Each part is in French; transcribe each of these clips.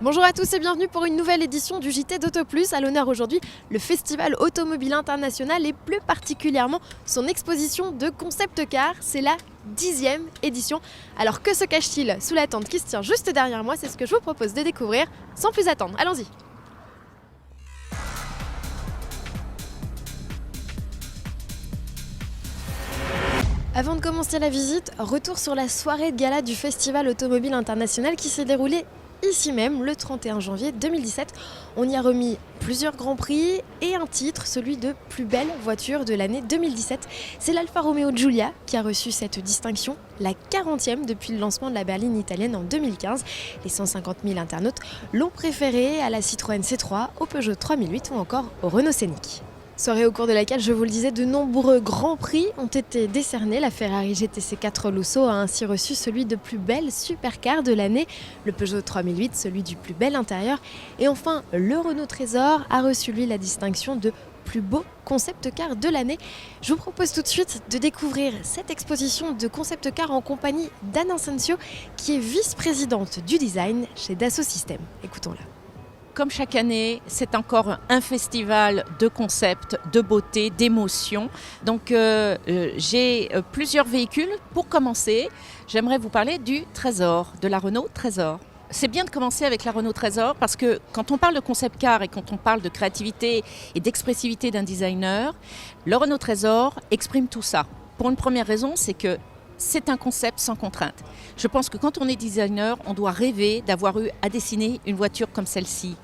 Bonjour à tous et bienvenue pour une nouvelle édition du JT d'AutoPlus. À l'honneur aujourd'hui, le Festival Automobile International et plus particulièrement son exposition de concept car. C'est la 10e édition. Alors que se cache-t-il sous la tente qui se tient juste derrière moi? C'est ce que je vous propose de découvrir sans plus attendre. Allons-y. Avant de commencer la visite, retour sur la soirée de gala du Festival Automobile International qui s'est déroulée ici même le 31 janvier 2017. On y a remis plusieurs grands prix et un titre, celui de plus belle voiture de l'année 2017. C'est l'Alfa Romeo Giulia qui a reçu cette distinction, la 40e depuis le lancement de la berline italienne en 2015. Les 150 000 internautes l'ont préférée à la Citroën C3, au Peugeot 3008 ou encore au Renault Scénic. Soirée au cours de laquelle, je vous le disais, de nombreux grands prix ont été décernés. La Ferrari GTC 4 Lusso a ainsi reçu celui de plus belle supercar de l'année, le Peugeot 3008 celui du plus bel intérieur et enfin le Renault Trésor a reçu lui la distinction de plus beau concept car de l'année. Je vous propose tout de suite de découvrir cette exposition de concept car en compagnie d'Anne Asensio qui est vice-présidente du design chez Dassault Systèmes. Écoutons-la. Comme chaque année, c'est encore un festival de concepts, de beauté, d'émotion. Donc j'ai plusieurs véhicules. Pour commencer, j'aimerais vous parler du Trésor, de la Renault Trésor. C'est bien de commencer avec la Renault Trésor parce que quand on parle de concept car et quand on parle de créativité et d'expressivité d'un designer, le Renault Trésor exprime tout ça. Pour une première raison, c'est que c'est un concept sans contrainte. Je pense que quand on est designer, on doit rêver d'avoir eu à dessiner une voiture comme celle-ci.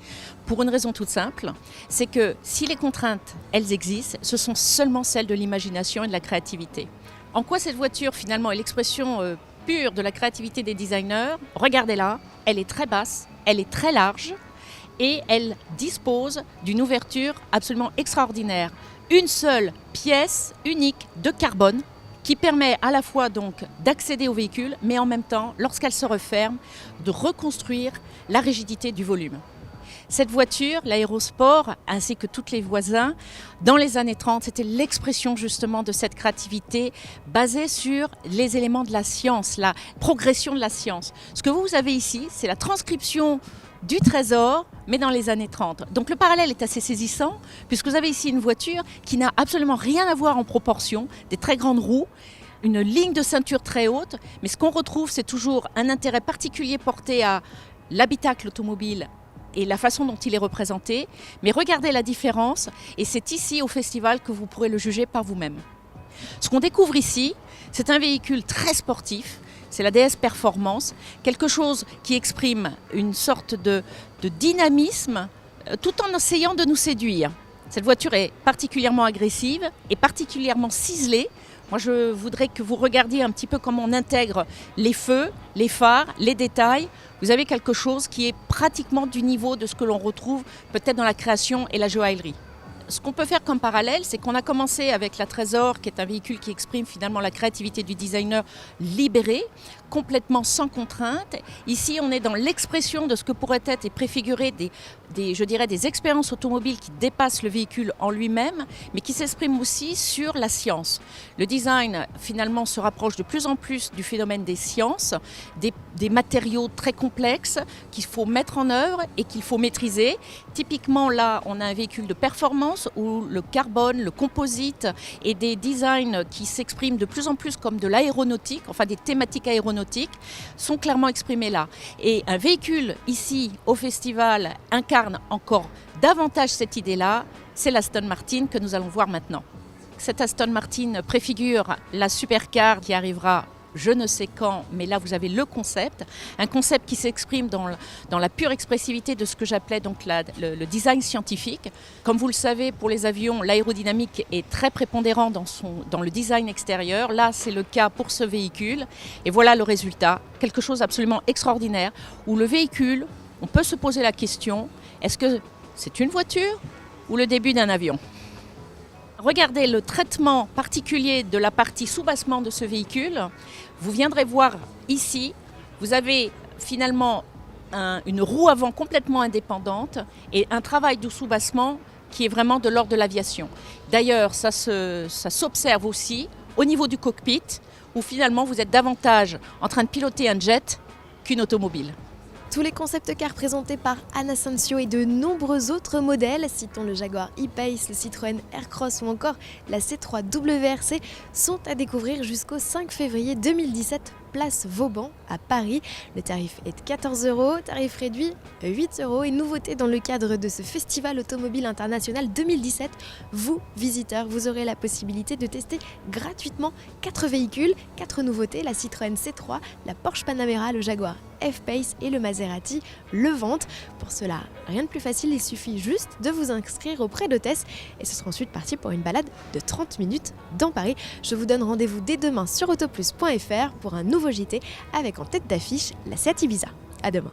Pour une raison toute simple, c'est que si les contraintes, elles existent, ce sont seulement celles de l'imagination et de la créativité. En quoi cette voiture, finalement, est l'expression pure de la créativité des designers? Regardez-la, elle est très basse, elle est très large et elle dispose d'une ouverture absolument extraordinaire. Une seule pièce unique de carbone qui permet à la fois donc d'accéder au véhicule, mais en même temps, lorsqu'elle se referme, de reconstruire la rigidité du volume. Cette voiture, l'Aérosport, ainsi que tous les voisins, dans les années 30, c'était l'expression justement de cette créativité basée sur les éléments de la science, la progression de la science. Ce que vous avez ici, c'est la transcription du Trésor, mais dans les années 30. Donc le parallèle est assez saisissant, puisque vous avez ici une voiture qui n'a absolument rien à voir en proportion, des très grandes roues, une ligne de ceinture très haute, mais ce qu'on retrouve, c'est toujours un intérêt particulier porté à l'habitacle automobile et la façon dont il est représenté. Mais regardez la différence, et c'est ici au festival que vous pourrez le juger par vous-même. Ce qu'on découvre ici, c'est un véhicule très sportif. C'est la DS Performance, quelque chose qui exprime une sorte de dynamisme tout en essayant de nous séduire. Cette voiture est particulièrement agressive et particulièrement ciselée. Moi, je voudrais que vous regardiez un petit peu comment on intègre les feux, les phares, les détails. Vous avez quelque chose qui est pratiquement du niveau de ce que l'on retrouve peut-être dans la création et la joaillerie. Ce qu'on peut faire comme parallèle, c'est qu'on a commencé avec la Trésor, qui est un véhicule qui exprime finalement la créativité du designer libéré, complètement sans contrainte. Ici, on est dans l'expression de ce que pourrait être et préfigurer des expériences automobiles qui dépassent le véhicule en lui-même, mais qui s'expriment aussi sur la science. Le design, finalement, se rapproche de plus en plus du phénomène des sciences, des matériaux très complexes qu'il faut mettre en œuvre et qu'il faut maîtriser. Typiquement, là, on a un véhicule de performance où le carbone, le composite et des designs qui s'expriment de plus en plus comme de l'aéronautique, enfin des thématiques aéronautiques, sont clairement exprimés là. Et un véhicule ici au festival incarne encore davantage cette idée-là, c'est l'Aston Martin que nous allons voir maintenant. Cette Aston Martin préfigure la supercar qui arrivera je ne sais quand, mais là vous avez le concept, un concept qui s'exprime dans la pure expressivité de ce que j'appelais donc le design scientifique. Comme vous le savez, pour les avions, l'aérodynamique est très prépondérant dans le design extérieur. Là, c'est le cas pour ce véhicule. Et voilà le résultat, quelque chose d'absolument extraordinaire, où le véhicule, on peut se poser la question, est-ce que c'est une voiture ou le début d'un avion ? Regardez le traitement particulier de la partie sous-bassement de ce véhicule. Vous viendrez voir ici, vous avez finalement une roue avant complètement indépendante et un travail de sous-bassement qui est vraiment de l'ordre de l'aviation. D'ailleurs, ça s'observe aussi au niveau du cockpit où finalement vous êtes davantage en train de piloter un jet qu'une automobile. Tous les concept cars présentés par Anne Asensio et de nombreux autres modèles, citons le Jaguar E-Pace, le Citroën Aircross ou encore la C3 WRC, sont à découvrir jusqu'au 5 février 2017, place Vauban à Paris. Le tarif est de 14 €, tarif réduit 8 € et nouveauté dans le cadre de ce Festival Automobile International 2017. Vous, visiteurs, vous aurez la possibilité de tester gratuitement 4 véhicules, 4 nouveautés, la Citroën C3, la Porsche Panamera, le Jaguar F-Pace et le Maserati Levante. Pour cela, rien de plus facile, il suffit juste de vous inscrire auprès d'Hôtesse et ce sera ensuite parti pour une balade de 30 minutes dans Paris. Je vous donne rendez-vous dès demain sur autoplus.fr pour un nouveau JT avec en tête d'affiche la Seat Ibiza. À demain.